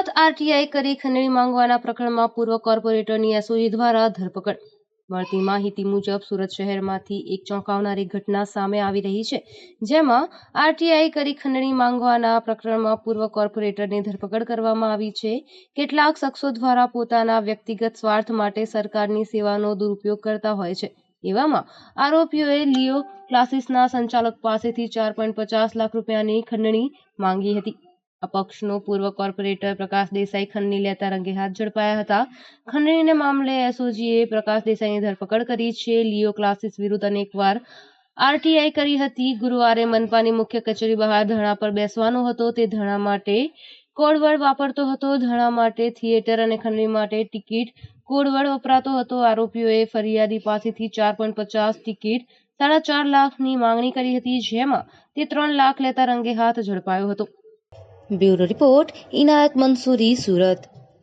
Surat RTI કરી ખંડણી માંગવાના પ્રકરણમાં પૂર્વ કોર્પોરેટરની એસઓજી દ્વારા ધરપકડ. મળતી માહિતી મુજબ સુરત શહેરમાંથી એક ચોંકાવનારી ઘટના સામે આવી રહી છે, જેમાં આરટીઆઈ કરી ખંડણી માંગવાના પ્રકરણમાં પૂર્વ કોર્પોરેટરની ધરપકડ કરવામાં આવી છે. કેટલાક શખ્સો દ્વારા પોતાના વ્યક્તિગત સ્વાર્થ માટે સરકારની સેવાનો દુરુપયોગ કરતા હોય છે. એવામાં આરોપીઓએ લિયો ક્લાસીસના સંચાલક પાસેથી 4.50 લાખ રૂપિયાની ખંડણી માંગી હતી. અપક્ષનો પૂર્વ કોર્પોરેટર પ્રકાશ દેસાઈ ખંડણી લેતા રંગે હાથ ઝડપાયા હતા. ખંડણીને મામલે એસઓજીએ પ્રકાશ દેસાઈની ધરપકડ કરી છે. લિયો ક્લાસીસ વિરુદ્ધ અનેકવાર આરટીઆઈ કરી હતી. ગુરુવારે મનપાની મુખ્ય કચેરી બહાર ધરણા પર બેસવાનો હતો. તે ધરણા માટે કોડવર્ડ વાપરતો હતો. ધરણા માટે થિયેટર અને ખંડણી માટે ટિકિટ કોડવર્ડ વપરાતો હતો. આરોપીઓએ ફરિયાદી પાસેથી 4.50 ટિકિટ 4.5 લાખની માંગણી કરી હતી, જેમાં તે 3 લાખ લેતા રંગે હાથ ઝડપાયો હતો. બ્યુરો રિપોર્ટ, ઇનાયત મંસૂરી, સુરત.